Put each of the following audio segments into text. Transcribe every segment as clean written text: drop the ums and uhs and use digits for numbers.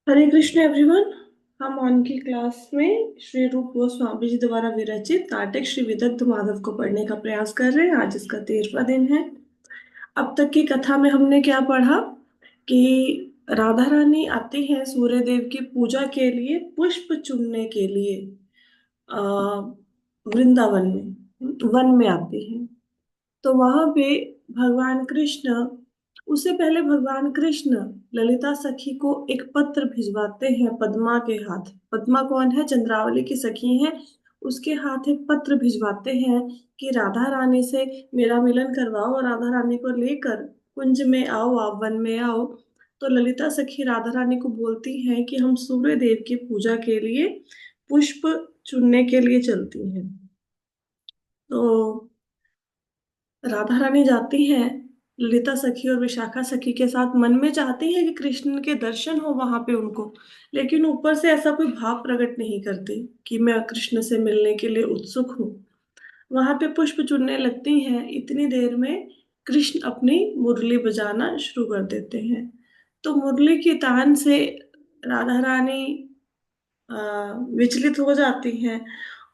हरे Krishna everyone. हम on की class में श्री रूप गोस्वामी जी द्वारा विरचित नाटक श्री विदग्ध माधव को पढ़ने का प्रयास कर रहे हैं। आज इसका 13वां दिन है। अब तक की कथा में हमने क्या पढ़ा कि राधा रानी आती है सूर्य देव की पूजा के लिए, पुष्प चुनने के लिए आ, वृंदावन में वन में आती है। तो वहां पे भगवान कृष्ण, उससे पहले भगवान कृष्ण ललिता सखी को एक पत्र भिजवाते हैं पद्मा के हाथ। पद्मा कौन है? चंद्रावली की सखी है। उसके हाथ एक पत्र भिजवाते हैं कि राधा रानी से मेरा मिलन करवाओ और राधा रानी को लेकर कुंज में आओ, आप वन में आओ। तो ललिता सखी राधा रानी को बोलती हैं कि हम सूर्य देव की पूजा के लिए पुष्प चुनने के लिए चलती हैं। तो राधा रानी जाती हैं ललिता सखी और विशाखा सखी के साथ। मन में चाहती है कि कृष्ण के दर्शन हो वहां पे उनको, लेकिन ऊपर से ऐसा कोई भाव प्रकट नहीं करती कि मैं कृष्ण से मिलने के लिए उत्सुक हूँ। वहां पे पुष्प चुनने लगती हैं। इतनी देर में कृष्ण अपनी मुरली बजाना शुरू कर देते हैं। तो मुरली की तान से राधा रानी अ, विचलित हो जाती हैं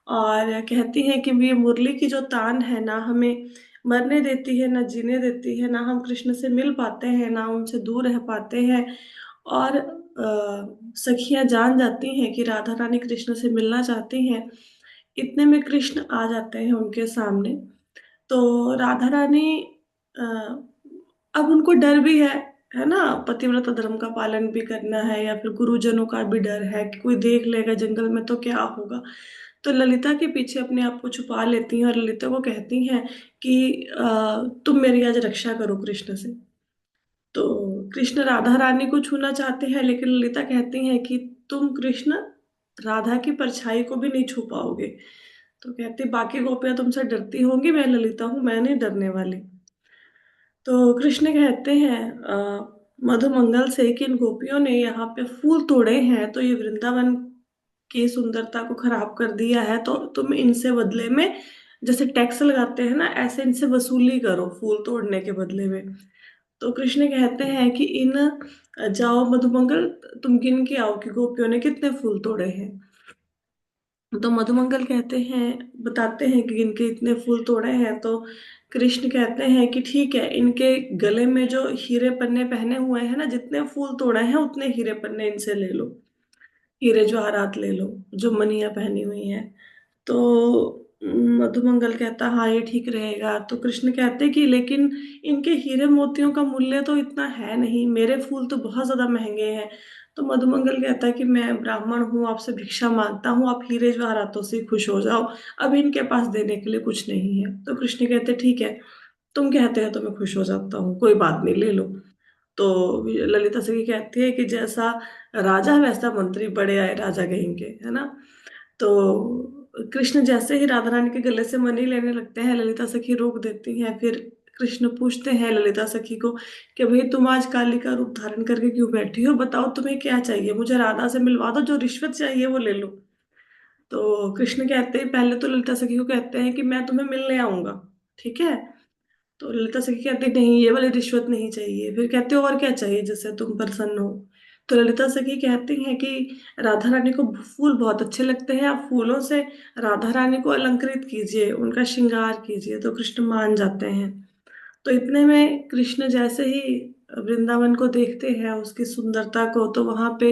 और कहती हैं कि ये मुरली की जो तान है ना हमें मरने देती है, ना जीने देती है, ना हम कृष्ण से मिल पाते हैं, ना उनसे दूर रह पाते हैं। और सखियां जान जाती हैं कि राधा रानी कृष्ण से मिलना चाहती हैं। इतने में कृष्ण आ जाते हैं उनके सामने। तो राधा रानी अ, अब उनको डर भी है ना, पतिव्रता धर्म का पालन भी करना है, या फिर गुरुजनों का भी डर है कि कोई देख लेगा जंगल में तो क्या होगा। तो ललिता के पीछे अपने आप को छुपा लेती हैं और ललिता को कहती हैं कि तुम मेरी आज रक्षा करो कृष्ण से। तो कृष्ण राधा रानी को छूना चाहते हैं, लेकिन ललिता कहती हैं कि तुम कृष्ण राधा की परछाई को भी नहीं छू पाओगे। तो कहती बाकी गोपियां तुमसे डरती होंगी, मैं ललिता हूं, मैं नहीं डरने वाली। तो कृष्ण कहते हैं मधुमंगल से कि इन गोपियों ने यहाँ पे फूल तोड़े हैं तो ये वृंदावन की सुंदरता को खराब कर दिया है, तो तुम इनसे बदले में जैसे टैक्स लगाते हैं ना, ऐसे इनसे वसूली करो फूल तोड़ने के बदले में। तो कृष्ण कहते हैं कि इन जाओ मधुमंगल, तुम गिन के आओ कि गोपियों ने कितने फूल तोड़े हैं। तो मधुमंगल कहते हैं, बताते हैं कि इनके इतने फूल तोड़े हैं। तो कृष्ण कहते हैं कि ठीक है, इनके गले में जो हीरे पन्ने पहने हुए हैं ना, जितने फूल तोड़े हैं उतने हीरे पन्ने इनसे ले लो, हीरे जवाहरात ले लो, जो मनियां पहनी हुई हैं। तो मधुमंगल कहता हाँ ये ठीक रहेगा। तो कृष्ण कहते कि लेकिन इनके हीरे मोतियों का मूल्य तो इतना है नहीं, मेरे फूल तो बहुत ज्यादा महंगे हैं। तो मधुमंगल कहता है कि मैं ब्राह्मण हूँ, आपसे भिक्षा मांगता हूँ, आप हीरे जवाहरातों से ही खुश हो जाओ, अब इनके पास देने के लिए कुछ नहीं है। तो कृष्ण कहते ठीक है, तुम कहते हो तो मैं खुश हो जाता हूँ, कोई बात नहीं, ले लो। तो ललिता सखी कहती है कि जैसा राजा वैसा मंत्री, बड़े आए राजा कहेंगे, है ना। तो कृष्ण जैसे ही राधा रानी के गले से मनी लेने लगते हैं, ललिता सखी रोक देती हैं। फिर कृष्ण पूछते हैं ललिता सखी को कि भाई तुम आज काली का रूप धारण करके क्यों बैठी हो, बताओ तुम्हें क्या चाहिए, मुझे राधा से मिलवा दो, जो रिश्वत चाहिए वो ले लो। तो कृष्ण कहते हैं, पहले तो ललिता सखी को कहते हैं कि मैं तुम्हें मिलने आऊंगा, ठीक है। तो ललिता सखी कहती नहीं, ये वाली रिश्वत नहीं चाहिए। फिर कहते हो और क्या चाहिए जिससे तुम प्रसन्न हो। तो ललिता सखी कहती हैं कि राधा रानी को फूल बहुत अच्छे लगते हैं, आप फूलों से राधा रानी को अलंकृत कीजिए, उनका श्रृंगार कीजिए। तो कृष्ण मान जाते हैं। तो इतने में कृष्ण जैसे ही वृंदावन को देखते हैं, उसकी सुंदरता को, तो वहां पे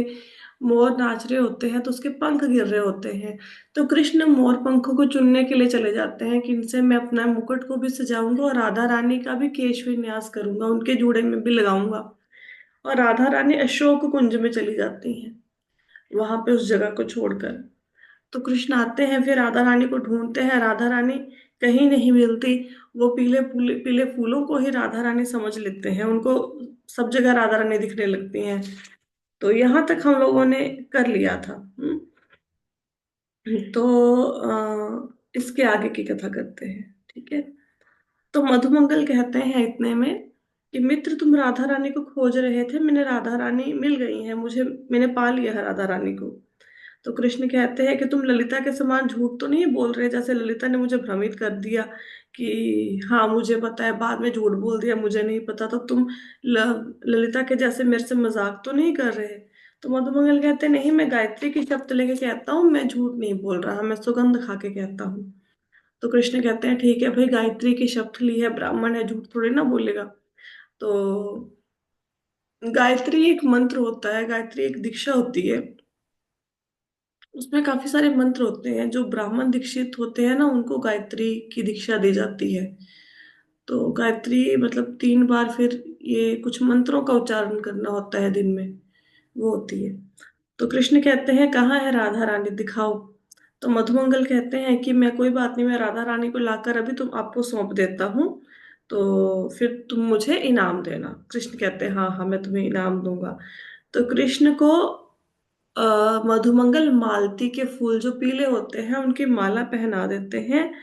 मोर नाच रहे होते हैं, तो उसके पंख गिर रहे होते हैं। तो कृष्ण मोर पंखों को चुनने के लिए चले जाते हैं कि इनसे मैं अपना मुकुट को भी सजाऊंगा और राधा रानी का भी केश विन्यास करूंगा, उनके जूड़े में भी लगाऊंगा। और राधा रानी अशोक कुंज में चली जाती हैं, वहां पे उस जगह को छोड़कर। तो कृष्ण आते हैं, फिर राधा रानी को ढूंढते हैं, राधा रानी कहीं नहीं मिलती। वो पीले पीले पीले फूलों को ही राधा रानी समझ लेते हैं, उनको सब जगह राधा रानी दिखने लगती हैं। तो यहाँ तक हम लोगों ने कर लिया था। तो इसके आगे की कथा करते हैं, ठीक है। तो मधुमंगल कहते हैं इतने में कि मित्र तुम राधा रानी को खोज रहे थे, मैंने राधा रानी मिल गई है मुझे, मैंने पा लिया है राधा रानी को। तो कृष्ण कहते हैं कि तुम ललिता के समान झूठ तो नहीं बोल रहे, जैसे ललिता ने मुझे भ्रमित कर दिया कि हाँ मुझे पता है, बाद में झूठ बोल दिया मुझे नहीं पता। तो तुम ललिता के जैसे मेरे से मजाक तो नहीं कर रहे। तो मधुमंगल कहते हैं, नहीं, मैं गायत्री की शब्द लेके कहता हूँ, मैं झूठ नहीं बोल रहा, मैं सुगंध खा के कहता हूँ। तो कृष्ण कहते हैं, ठीक है भाई, गायत्री की शपथ ली है, ब्राह्मण है, झूठ थोड़ी ना बोलेगा। तो गायत्री एक मंत्र होता है, गायत्री एक दीक्षा होती है। उसमें काफी सारे मंत्र होते हैं। जो ब्राह्मण दीक्षित होते हैं ना, उनको गायत्री की दीक्षा दी जाती है। तो गायत्री मतलब 3 बार फिर ये कुछ मंत्रों का उच्चारण करना होता है दिन में, वो होती है। तो कृष्ण कहते हैं, कहाँ है राधा रानी, दिखाओ। तो मधुमंगल कहते हैं कि मैं, कोई बात नहीं, मैं राधा रानी को लाकर अभी तुम आपको सौंप देता हूँ, तो फिर तुम मुझे इनाम देना। कृष्ण कहते हैं, हाँ हाँ, मैं तुम्हें इनाम दूंगा। तो कृष्ण को मधुमंगल मालती के फूल जो पीले होते हैं उनकी माला पहना देते हैं,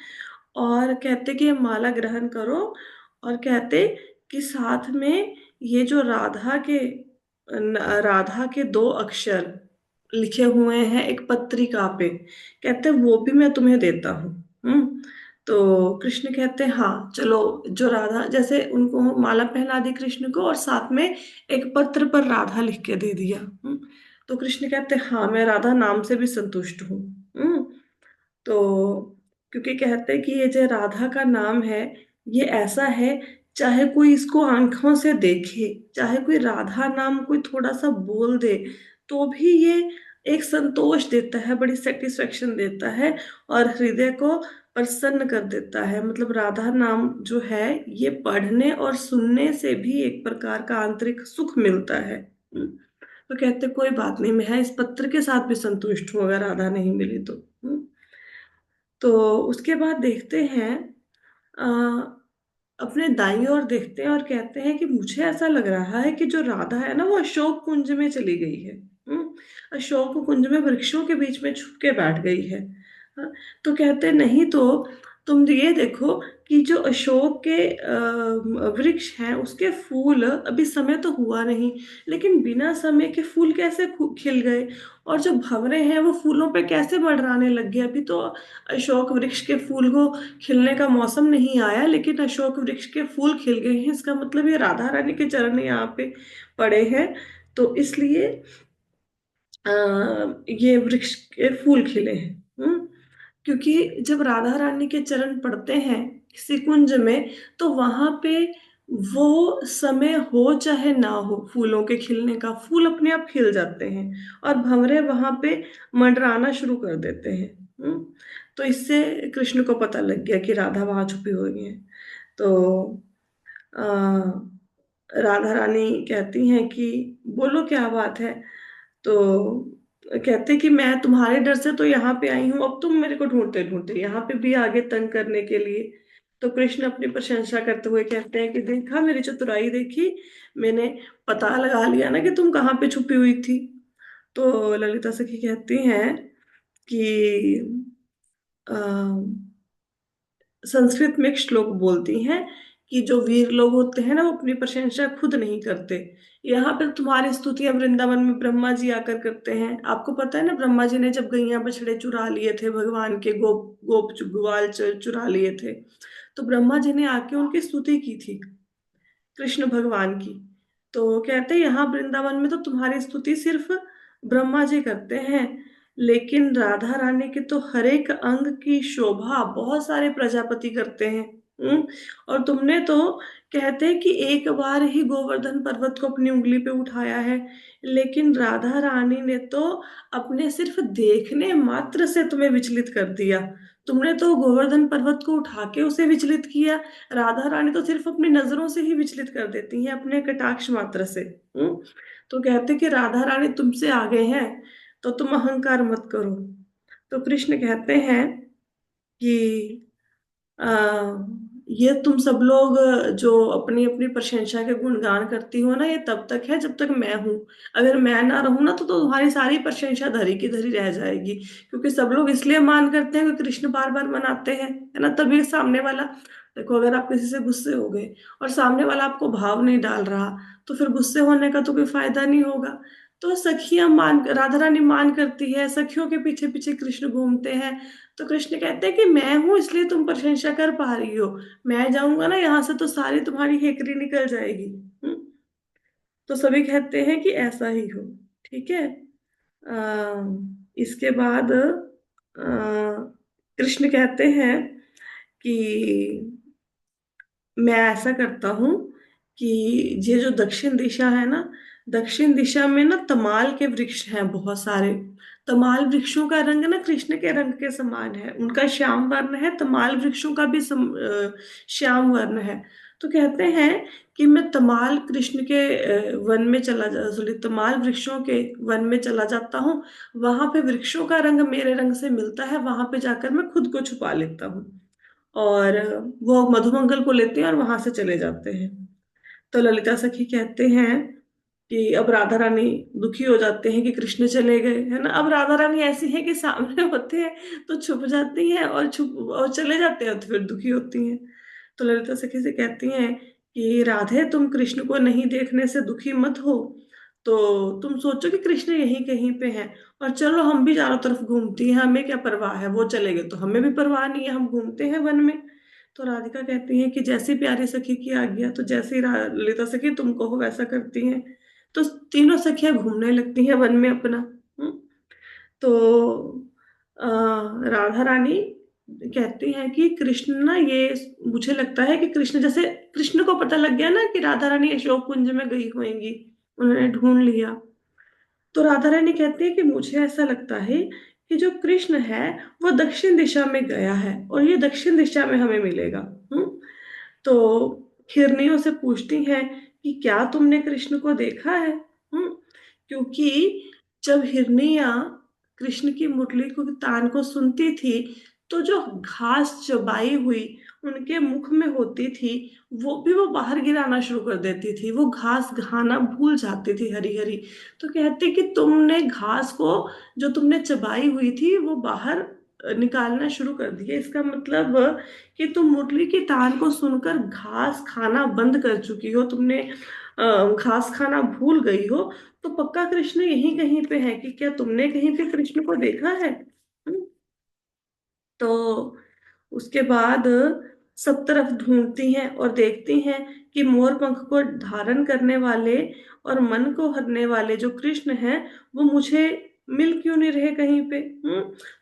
और कहते कि ये माला ग्रहण करो। और कहते कि साथ में ये जो राधा के 2 अक्षर लिखे हुए हैं एक पत्रिका पे, कहते वो भी मैं तुम्हें देता हूँ। तो कृष्ण कहते हैं, हाँ चलो। जो राधा, जैसे उनको माला पहना दी कृष्ण को, और साथ में एक पत्र पर राधा लिख के दे दिया। तो कृष्ण कहते हैं, हाँ, मैं राधा नाम से भी संतुष्ट हूँ। तो क्योंकि कहते हैं कि ये जो राधा का नाम है, ये ऐसा है, चाहे कोई इसको आंखों से देखे, चाहे कोई राधा नाम कोई थोड़ा सा बोल दे, तो भी ये एक संतोष देता है, बड़ी सेटिस्फेक्शन देता है, और हृदय को प्रसन्न कर देता है। मतलब राधा नाम जो है, ये पढ़ने और सुनने से भी एक प्रकार का आंतरिक सुख मिलता है। तो कहते कोई बात नहीं, मैं इस पत्र के साथ भी संतुष्ट हूँ, अगर राधा नहीं मिली तो। तो उसके बाद देखते हैं, अपने दाईं ओर देखते हैं और कहते हैं कि मुझे ऐसा लग रहा है कि जो राधा है ना, वो अशोक कुंज में चली गई है। अशोक कुंज में वृक्षों के बीच में छुप के बैठ गई है। हाँ, तो कहते हैं, नहीं तो तुम ये देखो कि जो अशोक के वृक्ष हैं, उसके फूल अभी समय तो हुआ नहीं, लेकिन बिना समय के फूल कैसे खिल गए, और जो भंवरे हैं वो फूलों पे कैसे मंडराने लग गए। अभी तो अशोक वृक्ष के फूल को खिलने का मौसम नहीं आया, लेकिन अशोक वृक्ष के फूल खिल गए हैं, इसका मतलब ये राधा रानी के चरण यहाँ पे पड़े हैं। तो इसलिए आ, ये वृक्ष के फूल खिले हैं। क्योंकि जब राधा रानी के चरण पड़ते हैं किसी कुंज में, तो वहां पे वो समय हो चाहे ना हो, फूलों के खिलने का, फूल अपने आप खिल जाते हैं, और भंवरे वहां पे मंडराना शुरू कर देते हैं। तो इससे कृष्ण को पता लग गया कि राधा वहां छुपी हुई है। तो आ, राधा रानी कहती हैं कि बोलो क्या बात है। तो कहते कि मैं तुम्हारे डर से तो यहाँ पे आई हूँ, अब तुम मेरे को ढूंढते ढूंढते यहाँ पे भी आगे तंग करने के लिए। तो कृष्ण अपनी प्रशंसा करते हुए कहते हैं कि देखा, मेरी चतुराई देखी, मैंने पता लगा लिया ना कि तुम कहाँ पे छुपी हुई थी। तो ललिता सखी कहती हैं कि संस्कृत में एक श्लोक बोलती हैं कि जो वीर लोग होते हैं ना, वो अपनी प्रशंसा खुद नहीं करते। यहाँ पर तुम्हारी स्तुतियां वृंदावन में ब्रह्मा जी आकर करते हैं। आपको पता है ना, ब्रह्मा जी ने जब गैया बछड़े चुरा लिए थे, भगवान के ग्वाल चुरा लिए थे, तो ब्रह्मा जी ने आके उनकी स्तुति की थी, कृष्ण भगवान की। तो कहते हैं, यहाँ वृंदावन में तो तुम्हारी स्तुति सिर्फ ब्रह्मा जी करते हैं, लेकिन राधा रानी के तो हर एक अंग की शोभा बहुत सारे प्रजापति करते हैं। और तुमने तो, कहते हैं कि एक बार ही गोवर्धन पर्वत को अपनी उंगली पे उठाया है, लेकिन राधा रानी ने तो अपने सिर्फ देखने मात्र से तुम्हें विचलित कर दिया। तुमने तो गोवर्धन पर्वत को उठा के उसे विचलित किया, राधा रानी तो सिर्फ अपनी नजरों से ही विचलित कर देती हैं, अपने कटाक्ष मात्र से। हम्म तो कहते कि राधा रानी तुमसे आगे हैं, तो तुम अहंकार मत करो। तो कृष्ण कहते हैं कि आ, ये तुम सब लोग जो अपनी अपनी प्रशंसा के गुणगान करती हो ना, ये तब तक है जब तक मैं हूं। अगर मैं ना रहूं ना, तो तुम्हारी सारी प्रशंसा धरी की धरी रह जाएगी। क्योंकि सब लोग इसलिए मान करते हैं कि कृष्ण बार बार मनाते हैं, है ना, तभी सामने वाला, देखो, अगर आप किसी से गुस्से हो गए और सामने वाला आपको भाव नहीं डाल रहा, तो फिर गुस्से होने का तो कोई फायदा नहीं होगा। तो सखियां मान, राधा रानी मान करती है, सखियों के पीछे पीछे कृष्ण घूमते हैं। तो कृष्ण कहते हैं कि मैं हूं इसलिए तुम प्रशंसा कर पा रही हो, मैं जाऊंगा ना यहाँ से तो सारी तुम्हारी हेकरी निकल जाएगी। तो सभी कहते हैं कि ऐसा ही हो। ठीक है। इसके बाद कृष्ण कहते हैं कि मैं ऐसा करता हूँ कि ये जो दक्षिण दिशा है ना, दक्षिण दिशा में ना तमाल के वृक्ष हैं बहुत सारे। तमाल वृक्षों का रंग ना कृष्ण के रंग के समान है, उनका श्याम वर्ण है, तमाल वृक्षों का भी श्याम वर्ण है। तो कहते हैं कि मैं तमाल कृष्ण के वन में चला जा सॉरी तमाल वृक्षों के वन में चला जाता हूँ। वहां पे वृक्षों का रंग मेरे रंग से मिलता है, वहां पे जाकर मैं खुद को छुपा लेता हूँ। और वो मधुमंगल को लेते हैं और वहां से चले जाते हैं। तो ललिता सखी कहते हैं कि अब राधा रानी दुखी हो जाते हैं कि कृष्ण चले गए, है ना। अब राधा रानी ऐसी है कि सामने होते हैं तो छुप जाती हैं, और छुप और चले जाते हैं तो फिर दुखी होती हैं। तो ललिता सखी से कहती हैं कि राधे, तुम कृष्ण को नहीं देखने से दुखी मत हो, तो तुम सोचो कि कृष्ण यहीं कहीं पे है, और चलो हम भी चारों तरफ घूमती हैं, हमें क्या परवाह है, वो चले गए तो हमें भी परवाह नहीं है, हम घूमते हैं वन में। तो राधिका कहती है कि जैसी प्यारी सखी की आज्ञा, तो जैसी ललिता सखी तुम कहो वैसा करती हैं। तो तीनों सखियां घूमने लगती हैं वन में अपना। हम्म। तो राधा रानी कहती हैं कि कृष्ण ना ये, मुझे लगता है कि कृष्ण जैसे कृष्ण को पता लग गया ना कि राधा रानी अशोक कुंज में गई होंगी, उन्होंने ढूंढ लिया। तो राधा रानी कहती है कि मुझे ऐसा लगता है कि जो कृष्ण है वो दक्षिण दिशा में गया है, और ये दक्षिण दिशा में हमें मिलेगा। हम्म। तो हिरनियों से पूछती हैं कि क्या तुमने कृष्ण को देखा है। क्योंकि जब हिरनियां कृष्ण की मुरली को तान को सुनती थी, तो जो घास चबाई हुई उनके मुख में होती थी, वो भी वो बाहर गिराना शुरू कर देती थी, वो घास खाना भूल जाती थी हरी हरी। तो कहते कि तुमने घास को जो तुमने चबाई हुई थी वो बाहर निकालना शुरू कर दिया, इसका मतलब कि तुम मुरली की तान को सुनकर घास खाना बंद कर चुकी हो, तुमने घास खाना भूल गई हो। तो पक्का कृष्ण यहीं कहीं पे है, कि क्या तुमने कहीं पे कृष्ण को देखा है। हम्म। तो उसके बाद सब तरफ ढूंढती हैं और देखती हैं कि मोर पंख को धारण करने वाले और मन को हरने वाले जो कृष्ण हैं, वो मुझे मिल क्यों नहीं रहे कहीं पे।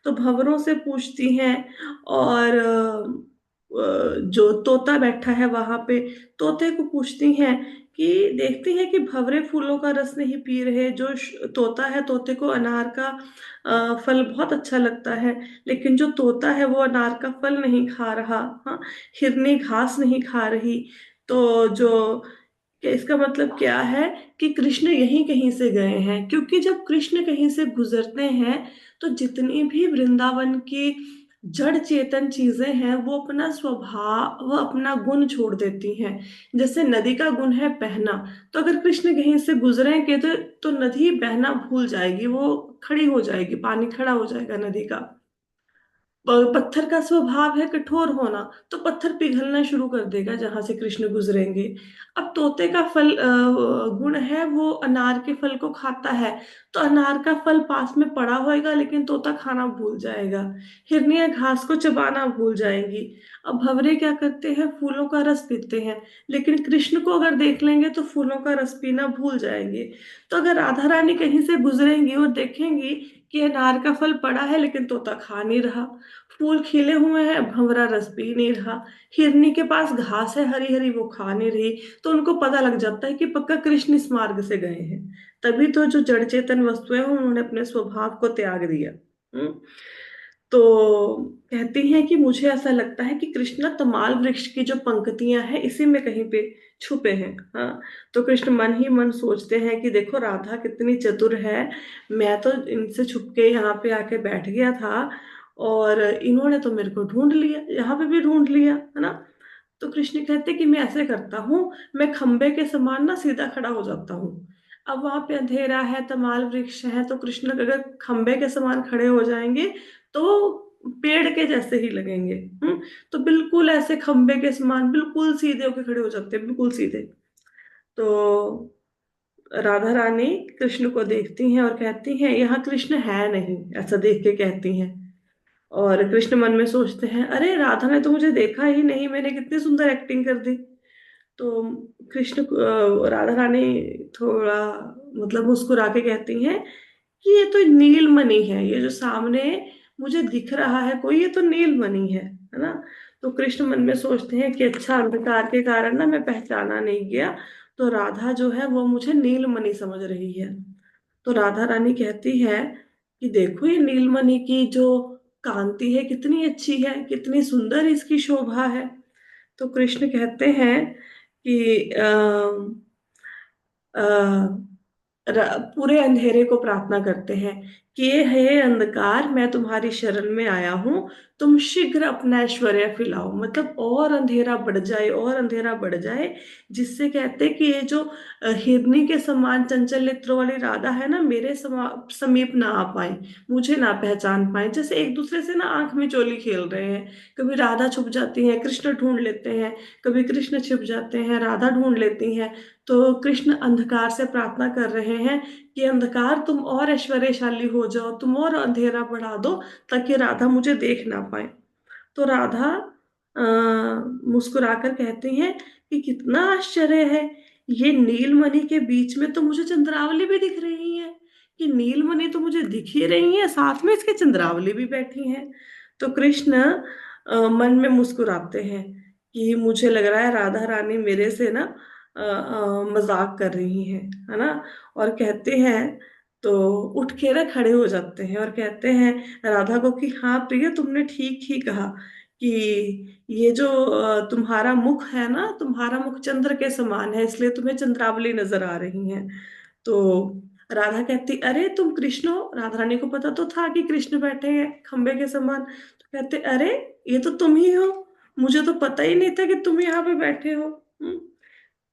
तो भंवरों से पूछती हैं, और जो तोता बैठा है वहां पे, तोते को पूछती हैं कि देखती हैं कि भंवरे फूलों का रस नहीं पी रहे, जो तोता है, तोते को अनार का फल बहुत अच्छा लगता है, लेकिन जो तोता है वो अनार का फल नहीं खा रहा। हाँ, हिरनी घास नहीं खा रही। तो जो इसका मतलब क्या है कि कृष्ण यहीं कहीं से गए हैं, क्योंकि जब कृष्ण कहीं से गुजरते हैं तो जितनी भी वृंदावन की जड़ चेतन चीजें हैं वो अपना स्वभाव, वो अपना गुण छोड़ देती हैं। जैसे नदी का गुण है बहना, तो अगर कृष्ण कहीं से गुजरेंगे तो नदी बहना भूल जाएगी, वो खड़ी हो जाएगी, पानी खड़ा हो जाएगा नदी का। पत्थर का स्वभाव है कठोर होना, तो पत्थर पिघलना शुरू कर देगा जहां से कृष्ण गुजरेंगे। अब तोते का फल गुण है, वो अनार के फल को खाता है, तो अनार का फल पास में पड़ा होएगा लेकिन तोता खाना भूल जाएगा। हिरनियां घास को चबाना भूल जाएंगी। अब भंवरे क्या करते हैं, फूलों का रस पीते हैं, लेकिन कृष्ण को अगर देख लेंगे तो फूलों का रस पीना भूल जाएंगे। तो अगर राधा रानी कहीं से गुजरेंगी और देखेंगी कि अनार का फल पड़ा है लेकिन तोता खा नहीं रहा, फूल खिले हुए हैं, भंवरा रस पी नहीं रहा, हिरनी के पास घास है हरी हरी, वो खा नहीं रही, तो उनको पता लग जाता है कि पक्का कृष्ण इस मार्ग से गए हैं। तभी तो जो जड़ चेतन वस्तुएं हैं उन्होंने अपने स्वभाव को त्याग दिया। हम्म। तो कहती हैं कि मुझे ऐसा लगता है कि कृष्ण तमाल वृक्ष की जो पंक्तियां हैं इसी में कहीं पे छुपे हैं। हाँ। तो कृष्ण मन ही मन सोचते हैं कि देखो राधा कितनी चतुर है, मैं तो इनसे छुप के यहाँ पे आके बैठ गया था, और इन्होंने तो मेरे को ढूंढ लिया, यहाँ पे भी ढूंढ लिया, है ना। तो कृष्ण कहते कि मैं ऐसे करता हूँ, मैं खंबे के समान ना सीधा खड़ा हो जाता हूँ। अब वहां पे अंधेरा है, तमाल वृक्ष है, तो कृष्ण अगर खंबे के समान खड़े हो जाएंगे तो पेड़ के जैसे ही लगेंगे। तो बिल्कुल ऐसे खंबे के समान बिल्कुल सीधे होके खड़े हो जाते हैं, बिल्कुल सीधे। तो राधा रानी कृष्ण को देखती हैं और कहती हैं यहाँ कृष्ण है नहीं, ऐसा देख के कहती हैं। और कृष्ण मन में सोचते हैं, अरे राधा ने तो मुझे देखा ही नहीं, मैंने कितनी सुंदर एक्टिंग कर दी। तो राधा रानी थोड़ा मतलब मुस्कुरा के कहती हैं कि ये तो नीलमणि है, ये जो सामने मुझे दिख रहा है कोई, ये तो नीलमणि है ना। तो कृष्ण मन में सोचते हैं कि अच्छा, अंधकार के कारण ना मैं पहचाना नहीं गया, तो राधा जो है वो मुझे नीलमणि समझ रही है। तो राधा रानी कहती है कि देखो ये नीलमणि की जो कांति है कितनी अच्छी है, कितनी सुंदर इसकी शोभा है। तो कृष्ण कहते हैं कि पूरे अंधेरे को प्रार्थना करते हैं कि हे अंधकार, मैं तुम्हारी शरण में आया हूं, तुम शीघ्र अपना ऐश्वर्य फैलाओ, मतलब और अंधेरा बढ़ जाए और अंधेरा बढ़ जाए, जिससे कहते हैं कि ये जो हिरनी के समान चंचल नेत्रों वाली राधा है ना, मेरे समीप ना आ पाए, मुझे ना पहचान पाए। जैसे एक दूसरे से ना आंख में चोली खेल रहे हैं, कभी राधा छुप जाती है, कृष्ण ढूंढ लेते हैं, कभी कृष्ण छिप जाते हैं, राधा ढूंढ लेती हैं। तो कृष्ण अंधकार से प्रार्थना कर रहे हैं कि अंधकार तुम और ऐश्वर्यशाली हो जाओ, तुम और अंधेरा बढ़ा दो, ताकि राधा मुझे देख ना पाए। तो राधा मुस्कुराकर कहती हैं कि कितना आश्चर्य है, ये नीलमणि के बीच में तो मुझे चंद्रावली भी दिख रही है, कि नीलमणि तो मुझे दिख ही रही है, साथ में इसके चंद्रावली भी बैठी हैं। तो कृष्ण मन में मुस्कुराते हैं कि मुझे लग रहा है राधा रानी मेरे से ना मजाक कर रही है ना। और कहते हैं, तो उठ के ना खड़े हो जाते हैं और कहते हैं राधा को कि हाँ प्रिय, तुमने ठीक ही कहा कि ये जो तुम्हारा मुख है ना, तुम्हारा मुख चंद्र के समान है, इसलिए तुम्हें चंद्रावली नजर आ रही है। तो राधा कहती, अरे तुम कृष्ण हो। राधा रानी को पता तो था कि कृष्ण बैठे हैं खंबे के समान, तो कहते अरे ये तो तुम ही हो, मुझे तो पता ही नहीं था कि तुम यहाँ पे बैठे हो। हम्म।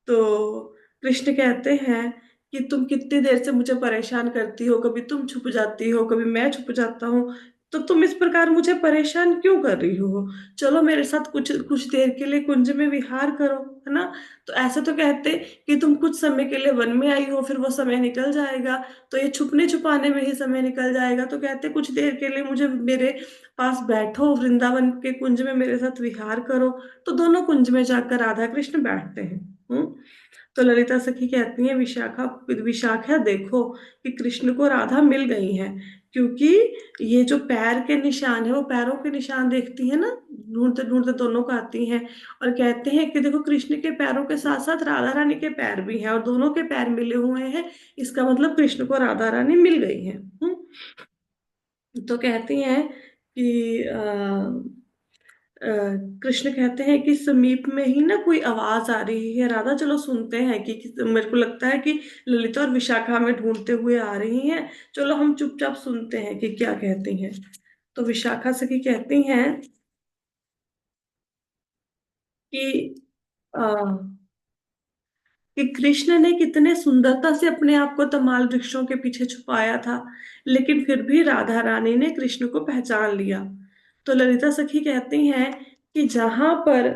तो कृष्ण कहते हैं कि तुम कितनी देर से मुझे परेशान करती हो, कभी तुम छुप जाती हो, कभी मैं छुप जाता हूँ, तो तुम इस प्रकार मुझे परेशान क्यों कर रही हो? चलो मेरे साथ कुछ कुछ देर के लिए कुंज में विहार करो, है ना। तो ऐसे तो कहते कि तुम कुछ समय के लिए वन में आई हो, फिर वो समय निकल जाएगा, तो ये छुपने छुपाने में ही समय निकल जाएगा। तो कहते कुछ देर के लिए मुझे मेरे पास बैठो, वृंदावन के कुंज में मेरे साथ विहार करो। तो दोनों कुंज में जाकर राधा कृष्ण बैठते हैं। तो ललिता सखी कहती है, विशाखा विशाखा देखो कि कृष्ण को राधा मिल गई है, क्योंकि ये जो पैर के निशान है, वो पैरों के निशान देखती है ना, ढूंढते ढूंढते दोनों को आती हैं और कहते हैं कि देखो कृष्ण के पैरों के साथ साथ राधा रानी के पैर भी हैं और दोनों के पैर मिले हुए हैं, इसका मतलब कृष्ण को राधा रानी मिल गई है। तो कहती हैं कि अ, कृष्ण कहते हैं कि समीप में ही ना कोई आवाज आ रही है राधा, चलो सुनते हैं मेरे को लगता है कि ललिता और विशाखा हमें ढूंढते हुए आ रही हैं, चलो हम चुपचाप सुनते हैं कि क्या कहती हैं। तो विशाखा सखी कहती हैं कि अ, कि कृष्ण ने कितने सुंदरता से अपने आप को तमाल वृक्षों के पीछे छुपाया था, लेकिन फिर भी राधा रानी ने कृष्ण को पहचान लिया। तो ललिता सखी कहती हैं कि जहां पर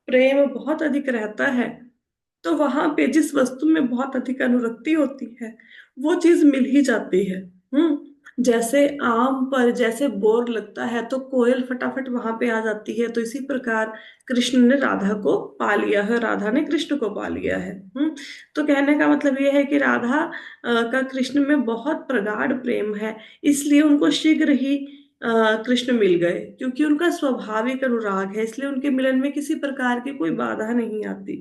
प्रेम बहुत अधिक रहता है, तो वहां पे जिस वस्तु में बहुत अधिक अनुरक्ति होती है, वो चीज मिल ही जाती है। जैसे आम पर जैसे बोर लगता है तो कोयल फटाफट वहां पे आ जाती है, तो इसी प्रकार कृष्ण ने राधा को पा लिया है, राधा ने कृष्ण को पा लिया है। तो कहने का मतलब ये है कि राधा का कृष्ण में बहुत प्रगाढ़ प्रेम है, इसलिए उनको शीघ्र ही कृष्ण मिल गए, क्योंकि उनका स्वाभाविक अनुराग है, इसलिए उनके मिलन में किसी प्रकार की कोई बाधा नहीं आती।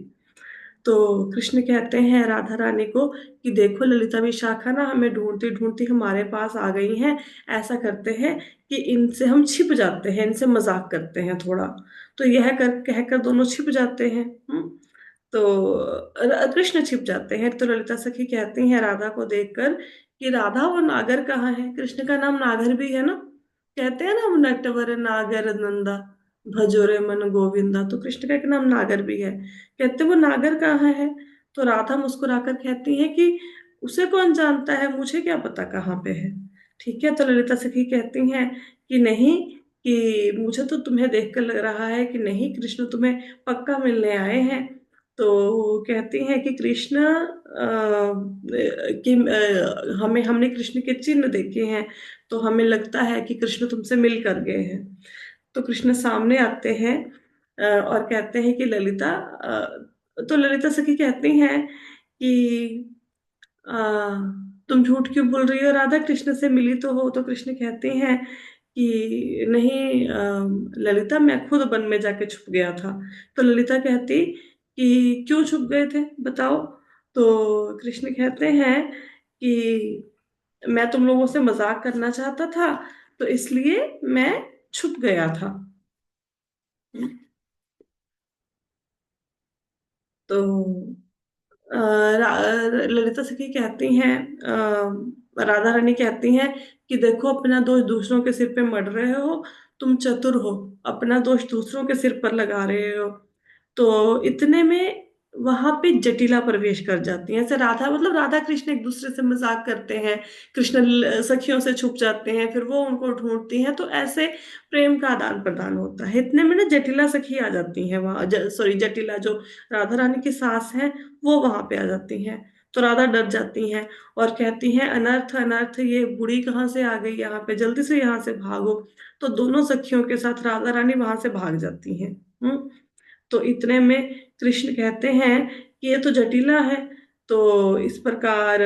तो कृष्ण कहते हैं राधा रानी को कि देखो ललिता विशाखा ना हमें ढूंढती ढूंढती हमारे पास आ गई हैं, ऐसा करते हैं कि इनसे हम छिप जाते हैं, इनसे मजाक करते हैं थोड़ा। तो यह कर कहकर दोनों छिप जाते हैं। तो कृष्ण छिप जाते हैं, तो ललिता सखी कहती हैं राधा को देखकर कि राधा वो नागर कहाँ है? कृष्ण का नाम नागर भी है ना, कहते हैं ना हम, नटवर नागर नंदा भजो रे मन गोविंदा, तो कृष्ण का एक नाम नागर भी है। कहते वो नागर कहाँ है? तो राधा मुस्कुराकर कहती है कि उसे कौन जानता है, मुझे क्या पता कहाँ पे है। ठीक है। तो ललिता सखी कहती हैं कि नहीं, कि मुझे तो तुम्हें देखकर लग रहा है कि नहीं, कृष्ण तुम्हें पक्का मिलने आए हैं। तो कहती हैं कि कृष्ण हमें हमने कृष्ण के चिन्ह देखे हैं, तो हमें लगता है कि कृष्ण तुमसे मिल कर गए हैं। तो कृष्ण सामने आते हैं और कहते हैं कि ललिता तो ललिता सखी कहती हैं कि आ, तुम झूठ क्यों बोल रही हो, राधा कृष्ण से मिली तो हो। तो कृष्ण कहते हैं कि नहीं ललिता, मैं खुद वन में जाके छुप गया था। तो ललिता कहती कि क्यों छुप गए थे, बताओ। तो कृष्ण कहते हैं कि मैं तुम लोगों से मजाक करना चाहता था, तो इसलिए मैं छुप गया था। तो ललिता सखी कहती हैं, राधा रानी कहती हैं कि देखो, अपना दोष दूसरों के सिर पे मढ़ रहे हो, तुम चतुर हो, अपना दोष दूसरों के सिर पर लगा रहे हो। तो इतने में वहां पे जटिला प्रवेश कर जाती है। ऐसे राधा, मतलब राधा कृष्ण एक दूसरे से मजाक करते हैं, कृष्ण सखियों से छुप जाते हैं, फिर वो उनको ढूंढती हैं, तो ऐसे प्रेम का आदान प्रदान होता है। इतने में ना जटिला सखी आ जाती है वहां, सॉरी, जटिला जो राधा रानी की सास है, वो वहां पे आ जाती हैं। तो राधा डर जाती हैं और कहती हैं, अनर्थ अनर्थ, ये बूढ़ी कहाँ से आ गई यहाँ पे, जल्दी से यहाँ से भागो। तो दोनों सखियों के साथ राधा रानी वहां से भाग जाती हैं। तो इतने में कृष्ण कहते हैं कि ये तो जटिला है। तो इस प्रकार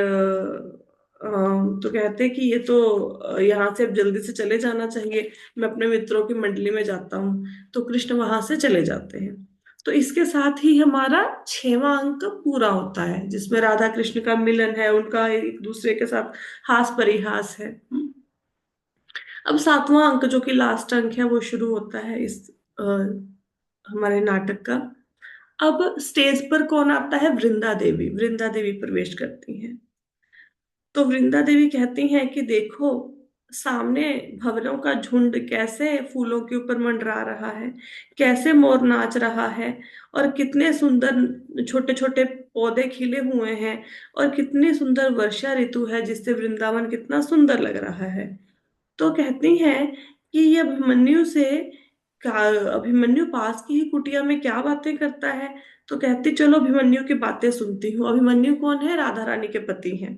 तो कहते हैं कि ये तो यहाँ से अब जल्दी से चले जाना चाहिए, मैं अपने मित्रों की मंडली में जाता हूँ। तो कृष्ण वहां से चले जाते हैं। तो इसके साथ ही हमारा 6वां अंक पूरा होता है, जिसमें राधा कृष्ण का मिलन है, उनका एक दूसरे के साथ हास परिहास है। अब 7वां अंक जो कि लास्ट अंक है, वो शुरू होता है इस हमारे नाटक का। अब स्टेज पर कौन आता है, वृंदा देवी। वृंदा देवी प्रवेश करती हैं। तो वृंदा देवी कहती हैं कि देखो, सामने भंवरों का झुंड कैसे फूलों के ऊपर मंडरा रहा है, कैसे मोर नाच रहा है, और कितने सुंदर छोटे छोटे पौधे खिले हुए हैं, और कितनी सुंदर वर्षा ऋतु है, जिससे वृंदावन कितना सुंदर लग रहा है। तो कहती हैं कि ये अभिमन्यु से अभिमन्यु पास की ही कुटिया में क्या बातें करता है। तो कहती, चलो अभिमन्यु की बातें सुनती हूँ। अभिमन्यु कौन है, राधा रानी के पति हैं।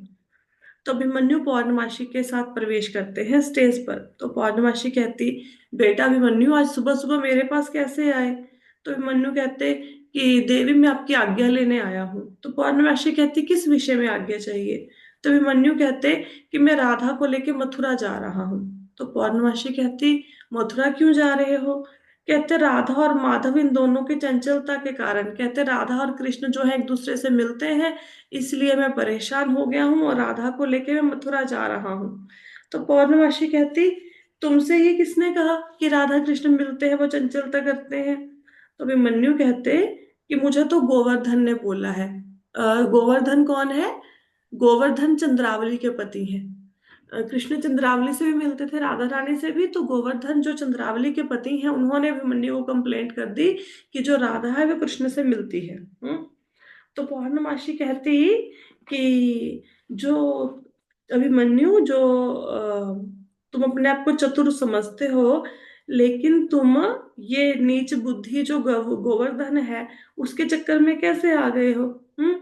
तो अभिमन्यु पौर्णमासी के साथ प्रवेश करते हैं स्टेज पर। तो पौर्णमासी कहती, बेटा अभिमन्यु, आज सुबह सुबह मेरे पास कैसे आए। तो अभिमन्यु कहते कि देवी, मैं आपकी आज्ञा लेने आया हूँ। तो पौर्णमासी कहती, किस विषय में आज्ञा चाहिए। तो अभिमन्यु कहते कि मैं राधा को लेके मथुरा जा रहा हूँ। तो पौर्णमासी कहती, मथुरा क्यों जा रहे हो। कहते, राधा और माधव इन दोनों की चंचलता के कारण, कहते राधा और कृष्ण जो है एक दूसरे से मिलते हैं, इसलिए मैं परेशान हो गया हूँ और राधा को लेके मैं मथुरा जा रहा हूँ। तो पौर्णमासी कहती, तुमसे ये किसने कहा कि राधा कृष्ण मिलते हैं, वो चंचलता करते हैं। तो अभिमन्यु कहते कि मुझे तो गोवर्धन ने बोला है। गोवर्धन कौन है, गोवर्धन चंद्रावली के पति हैं। कृष्ण चंद्रावली से भी मिलते थे, राधा रानी से भी। तो गोवर्धन जो चंद्रावली के पति हैं, उन्होंने अभिमन्यु को कंप्लेंट कर दी कि जो राधा है वो कृष्ण से मिलती है। तो पौर्णमासी कहती कि जो अभिमन्यु, जो तुम अपने आप को चतुर समझते हो, लेकिन तुम ये नीच बुद्धि जो गोवर्धन है, उसके चक्कर में कैसे आ गए हो। हम्म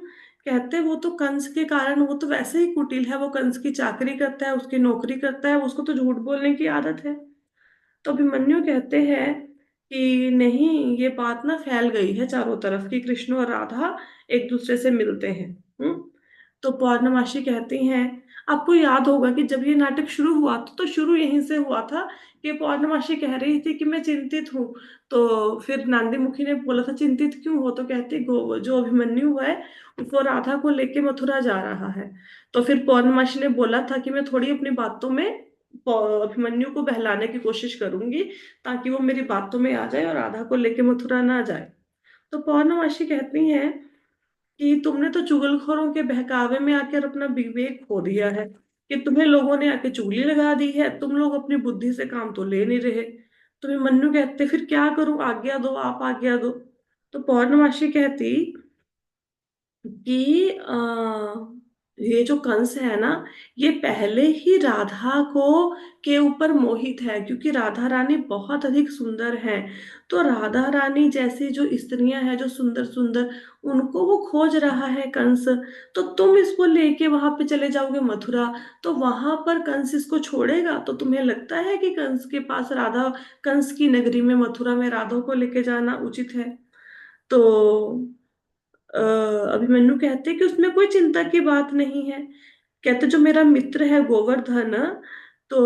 कहते, वो तो कंस के कारण, वो तो वैसे ही कुटिल है, वो कंस की चाकरी करता है, उसकी नौकरी करता है, उसको तो झूठ बोलने की आदत है। तो अभिमन्यु कहते हैं कि नहीं, ये बात ना फैल गई है चारों तरफ कि कृष्ण और राधा एक दूसरे से मिलते हैं। हम्म तो पौर्णमासी कहती हैं, आपको याद होगा कि जब ये नाटक शुरू हुआ था, तो शुरू यहीं से हुआ था कि पौर्णमासी कह रही थी कि मैं चिंतित हूँ। तो फिर नांदी मुखी ने बोला था, चिंतित क्यों हो। तो कहती, जो अभिमन्यु है, वो राधा को लेके मथुरा जा रहा है। तो फिर पौर्णमासी ने बोला था कि मैं थोड़ी अपनी बातों में अभिमन्यु को बहलाने की कोशिश करूंगी, ताकि वो मेरी बातों में आ जाए और राधा को लेके मथुरा ना जाए। तो पौर्णमासी कहती हैं कि तुमने तो चुगलखोरों के बहकावे में आकर अपना विवेक खो दिया है, कि तुम्हें लोगों ने आके चुगली लगा दी है, तुम लोग अपनी बुद्धि से काम तो ले नहीं रहे। तो अभिमन्यु कहते, फिर क्या करूं, आज्ञा दो, आप आज्ञा दो। तो पौर्णमासी कहती कि ये जो कंस है ना, ये पहले ही राधा को के ऊपर मोहित है, क्योंकि राधा रानी बहुत अधिक सुंदर है। तो राधा रानी जैसी जो स्त्रियां हैं, जो सुंदर सुंदर, उनको वो खोज रहा है कंस। तो तुम इसको लेके वहां पे चले जाओगे मथुरा, तो वहां पर कंस इसको छोड़ेगा। तो तुम्हें लगता है कि कंस के पास राधा, कंस की नगरी में, मथुरा में राधा को लेके जाना उचित है। तो अभिमन्यु कहते कि उसमें कोई चिंता की बात नहीं है। कहते जो मेरा मित्र है गोवर्धन, तो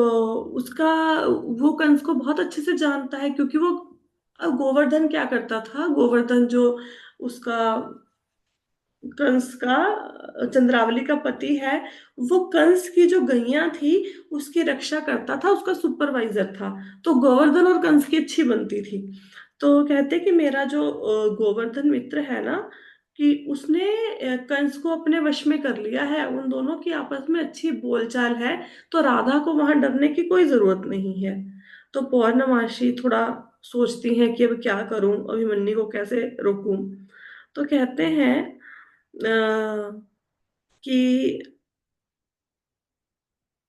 उसका, वो कंस को बहुत अच्छे से जानता है, क्योंकि वो, अब गोवर्धन क्या करता था, गोवर्धन जो उसका, कंस का, चंद्रावली का पति है, वो कंस की जो गैया थी उसकी रक्षा करता था, उसका सुपरवाइजर था। तो गोवर्धन और कंस की अच्छी बनती थी। तो कहते कि मेरा जो गोवर्धन मित्र है ना, कि उसने कंस को अपने वश में कर लिया है, उन दोनों की आपस में अच्छी बोलचाल है, तो राधा को वहां डरने की कोई जरूरत नहीं है। तो पौर्णमासी थोड़ा सोचती हैं कि अब क्या करूं, अभिमन्यु को कैसे रोकूं। तो कहते हैं कि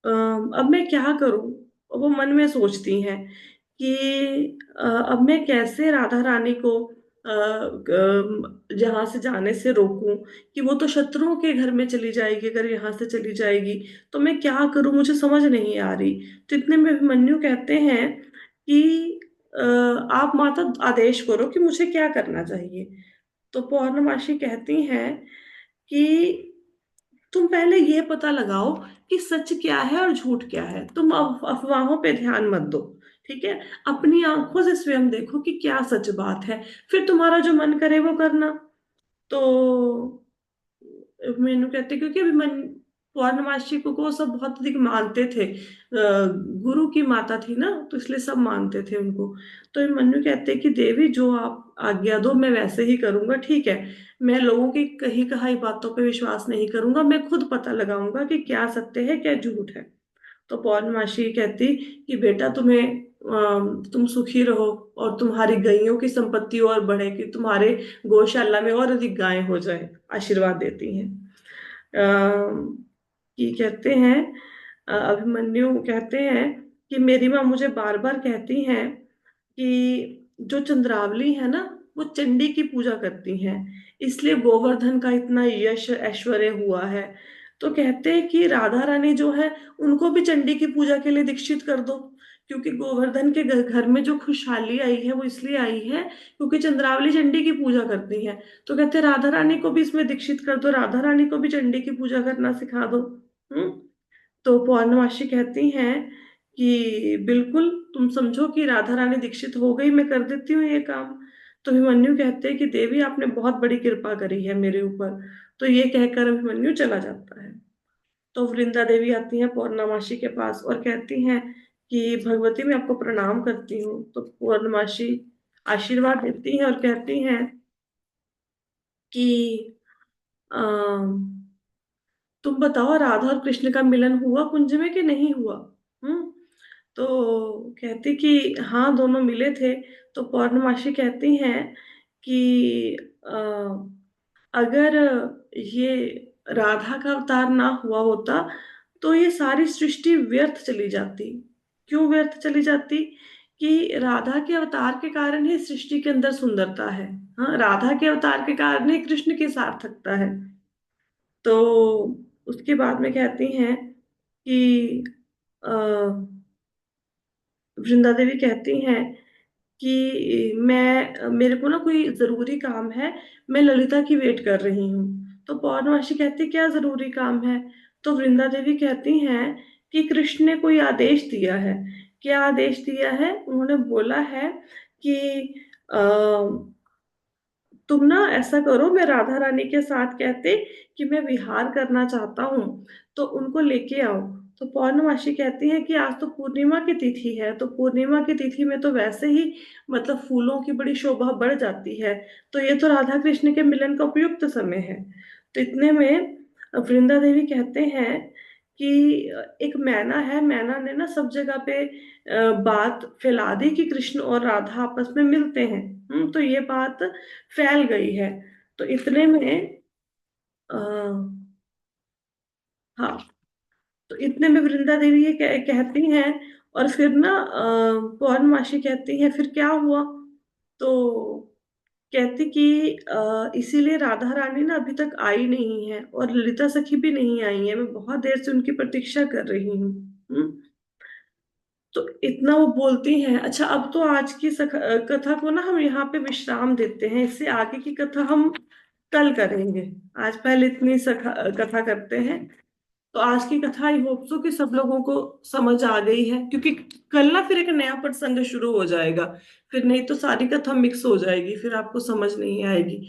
अब मैं क्या करूं। वो मन में सोचती हैं कि अब मैं कैसे राधा रानी को जहां से जाने से रोकूं, कि वो तो शत्रुओं के घर में चली जाएगी, अगर यहाँ से चली जाएगी तो मैं क्या करूं, मुझे समझ नहीं आ रही। तो इतने में अभिमन्यु कहते हैं कि आप माता आदेश करो कि मुझे क्या करना चाहिए। तो पौर्णमासी कहती हैं कि तुम पहले ये पता लगाओ कि सच क्या है और झूठ क्या है, तुम अफवाहों पे ध्यान मत दो। ठीक है, अपनी आंखों से स्वयं देखो कि क्या सच बात है, फिर तुम्हारा जो मन करे वो करना। तो मेनू कहते, क्योंकि अभी मन, पौर्णमासी को वो सब बहुत अधिक मानते थे, गुरु की माता थी ना, तो इसलिए सब मानते थे उनको। तो मन्नू कहते कि देवी जो आप आज्ञा दो मैं वैसे ही करूंगा, ठीक है। मैं लोगों की कही कहाई बातों पे विश्वास नहीं करूंगा, मैं खुद पता लगाऊंगा कि क्या सत्य है क्या झूठ है। तो पौर्णमासी कहती कि बेटा तुम सुखी रहो, और तुम्हारी गायों की संपत्ति और बढ़े, कि तुम्हारे गौशाला में और अधिक गायें हो जाए, आशीर्वाद देती हैं। कि कहते हैं, अभिमन्यु कहते हैं कि मेरी माँ मुझे बार बार कहती हैं कि जो चंद्रावली है ना, वो चंडी की पूजा करती हैं, इसलिए गोवर्धन का इतना यश ऐश्वर्य हुआ है। तो कहते हैं कि राधा रानी जो है उनको भी चंडी की पूजा के लिए दीक्षित कर दो, क्योंकि गोवर्धन के घर में जो खुशहाली आई है वो इसलिए आई है क्योंकि चंद्रावली चंडी की पूजा करती है। तो कहते हैं राधा रानी को भी इसमें दीक्षित कर दो, राधा रानी को भी चंडी की पूजा करना सिखा दो। हम्म। तो पौर्णमासी कहती हैं कि बिल्कुल, तुम समझो कि राधा रानी दीक्षित हो गई, मैं कर देती हूँ ये काम। तो अभिमन्यु कहते हैं कि देवी आपने बहुत बड़ी कृपा करी है मेरे ऊपर। तो ये कहकर अभिमन्यु चला जाता है। तो वृंदा देवी आती हैं पौर्णमासी के पास और कहती हैं कि भगवती मैं आपको प्रणाम करती हूँ। तो पौर्णमासी आशीर्वाद देती हैं और कहती हैं कि तुम बताओ राधा और कृष्ण का मिलन हुआ कुंज में कि नहीं हुआ। हम्म। तो कहती कि हाँ दोनों मिले थे। तो पौर्णमासी कहती हैं कि अगर ये राधा का अवतार ना हुआ होता तो ये सारी सृष्टि व्यर्थ चली जाती। क्यों व्यर्थ चली जाती? कि राधा के अवतार के कारण ही सृष्टि के अंदर सुंदरता है। हाँ, राधा के अवतार के कारण ही कृष्ण की सार्थकता है। तो उसके बाद में कहती हैं कि अ, वृंदा देवी कहती हैं कि मैं, मेरे को ना कोई जरूरी काम है, मैं ललिता की वेट कर रही हूँ। तो पौर्णमासी कहती क्या जरूरी काम है? तो वृंदा देवी कहती हैं कि कृष्ण ने कोई आदेश दिया है। क्या आदेश दिया है? उन्होंने बोला है कि तुम ना ऐसा करो, मैं राधा रानी के साथ कहते कि मैं विहार करना चाहता हूँ, तो उनको लेके आओ। तो पौर्णमासी कहती है कि आज तो पूर्णिमा की तिथि है, तो पूर्णिमा की तिथि में तो वैसे ही मतलब फूलों की बड़ी शोभा बढ़ जाती है, तो ये तो राधा कृष्ण के मिलन का उपयुक्त समय है। तो इतने में वृंदा देवी कहते हैं कि एक मैना है, मैना ने ना सब जगह पे बात फैला दी कि कृष्ण और राधा आपस में मिलते हैं। तो ये बात फैल गई है। तो इतने में आ, हाँ, तो इतने में वृंदा देवी ये कहती हैं, और फिर ना पौर्णमासी कहती हैं फिर क्या हुआ। तो कहती कि इसीलिए राधा रानी ना अभी तक आई नहीं है, और ललिता सखी भी नहीं आई है, मैं बहुत देर से उनकी प्रतीक्षा कर रही हूँ। हम्म। तो इतना वो बोलती हैं। अच्छा, अब तो आज की कथा को ना हम यहाँ पे विश्राम देते हैं, इससे आगे की कथा हम कल करेंगे। आज पहले इतनी कथा करते हैं। तो आज की कथा आई होप सो कि सब लोगों को समझ आ गई है, क्योंकि कल ना फिर एक नया प्रसंग शुरू हो जाएगा। फिर नहीं तो सारी कथा मिक्स हो जाएगी, फिर आपको समझ नहीं आएगी।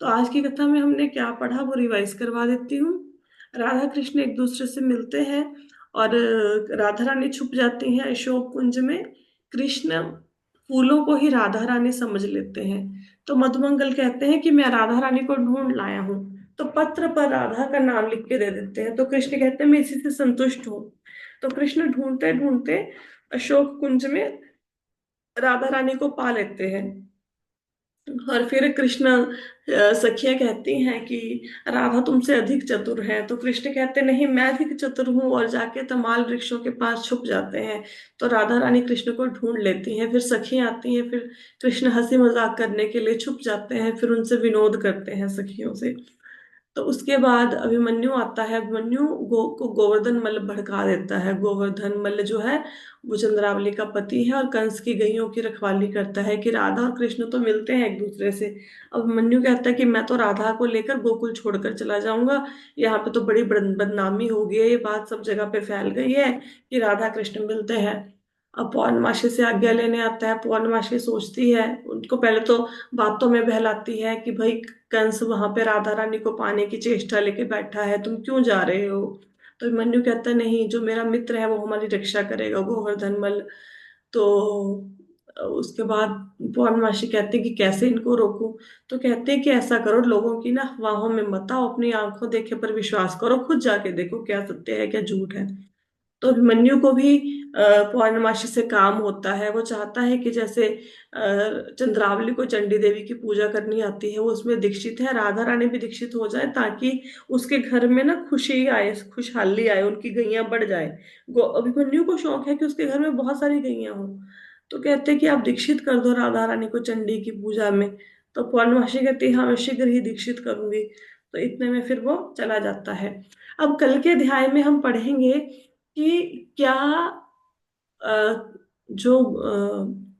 तो आज की कथा में हमने क्या पढ़ा वो रिवाइज करवा देती हूँ। राधा कृष्ण एक दूसरे से मिलते हैं, और राधा रानी छुप जाती हैं अशोक कुंज में। कृष्ण फूलों को ही राधा रानी समझ लेते हैं। तो मधुमंगल कहते हैं कि मैं राधा रानी को ढूंढ लाया हूँ। तो पत्र पर राधा का नाम लिख के दे देते हैं। तो कृष्ण कहते हैं मैं इसी से संतुष्ट हूँ। तो कृष्ण ढूंढते ढूंढते अशोक कुंज में राधा रानी को पा लेते हैं। और फिर कृष्ण सखियां कहती हैं कि राधा तुमसे अधिक चतुर है। तो कृष्ण कहते नहीं, मैं अधिक चतुर हूँ, और जाके तमाल वृक्षों के पास छुप जाते हैं। तो राधा रानी कृष्ण को ढूंढ लेती हैं। फिर सखियां आती हैं, फिर कृष्ण हंसी मजाक करने के लिए छुप जाते हैं, फिर उनसे विनोद करते हैं सखियों से। तो उसके बाद अभिमन्यु आता है। अभिमन्यु को गोवर्धन मल्ल भड़का देता है। गोवर्धन मल्ल जो है वो चंद्रावली का पति है, और कंस की गैयों की रखवाली करता है कि राधा और कृष्ण तो मिलते हैं एक दूसरे से। अभिमन्यु कहता है कि मैं तो राधा को लेकर गोकुल छोड़कर चला जाऊंगा। यहाँ पे तो बड़ी बदनामी हो गई है, ये बात सब जगह पे फैल गई है कि राधा कृष्ण मिलते हैं। अब पौर्णमासी से आज्ञा लेने आता है। पौर्णमासी सोचती है, उनको पहले तो बातों में बहलाती है कि भाई कंस वहां पे राधा रानी को पाने की चेष्टा लेके बैठा है, तुम क्यों जा रहे हो। तो अभिमन्यु कहता है नहीं, जो मेरा मित्र है वो हमारी रक्षा करेगा, गोवर्धन मल। तो उसके बाद पौर्णमासी कहते हैं कि कैसे इनको रोकूं। तो कहते हैं कि ऐसा करो, लोगों की ना अफवाहों में मत आओ, अपनी आंखों देखे पर विश्वास करो, खुद जाके देखो क्या सत्य है क्या झूठ है। तो अभिमन्यु को भी पौर्णमासी से काम होता है। वो चाहता है कि जैसे चंद्रावली को चंडी देवी की पूजा करनी आती है, वो उसमें दीक्षित है, राधा रानी भी दीक्षित हो जाए, ताकि उसके घर में ना खुशी आए, खुशहाली आए, उनकी गैयां बढ़ जाए। अभिमन्यु को शौक है कि उसके घर में बहुत सारी गैयां हों। तो कहते हैं कि आप दीक्षित कर दो राधा रानी को चंडी की पूजा में। तो पौर्णमासी कहती है हाँ मैं शीघ्र ही दीक्षित करूंगी। तो इतने में फिर वो चला जाता है। अब कल के अध्याय में हम पढ़ेंगे कि क्या जो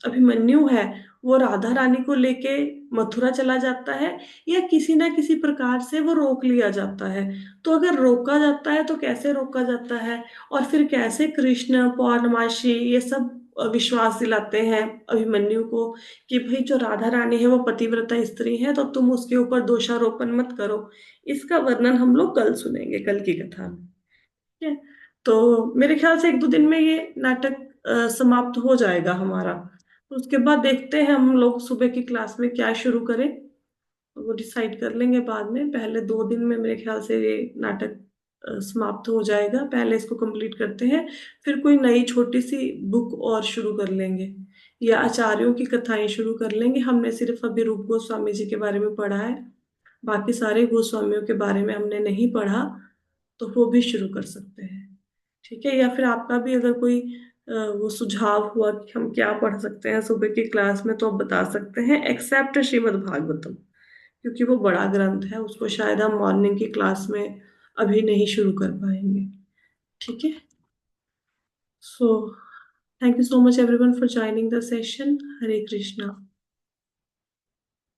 अभिमन्यु है वो राधा रानी को लेके मथुरा चला जाता है, या किसी ना किसी प्रकार से वो रोक लिया जाता है। तो अगर रोका जाता है तो कैसे रोका जाता है, और फिर कैसे कृष्ण पौर्णमासी ये सब विश्वास दिलाते हैं अभिमन्यु को कि भाई जो राधा रानी है वो पतिव्रता स्त्री है, तो तुम उसके ऊपर दोषारोपण मत करो। इसका वर्णन हम लोग कल सुनेंगे, कल की कथा में। ठीक है। तो मेरे ख्याल से एक दो दिन में ये नाटक समाप्त हो जाएगा हमारा। तो उसके बाद देखते हैं हम लोग सुबह की क्लास में क्या शुरू करें। तो वो डिसाइड कर लेंगे बाद में। पहले दो दिन में मेरे ख्याल से ये नाटक समाप्त हो जाएगा। पहले इसको कंप्लीट करते हैं, फिर कोई नई छोटी सी बुक और शुरू कर लेंगे, या आचार्यों की कथाएं शुरू कर लेंगे। हमने सिर्फ अभी रूप गोस्वामी जी के बारे में पढ़ा है, बाकी सारे गोस्वामियों के बारे में हमने नहीं पढ़ा। तो वो भी शुरू कर सकते हैं। ठीक है। या फिर आपका भी अगर कोई वो सुझाव हुआ कि हम क्या पढ़ सकते हैं सुबह की क्लास में, तो आप बता सकते हैं, एक्सेप्ट श्रीमद् भागवतम, क्योंकि वो बड़ा ग्रंथ है, उसको शायद हम मॉर्निंग की क्लास में अभी नहीं शुरू कर पाएंगे। ठीक है। So thank you so much everyone for joining the session. Hare Krishna.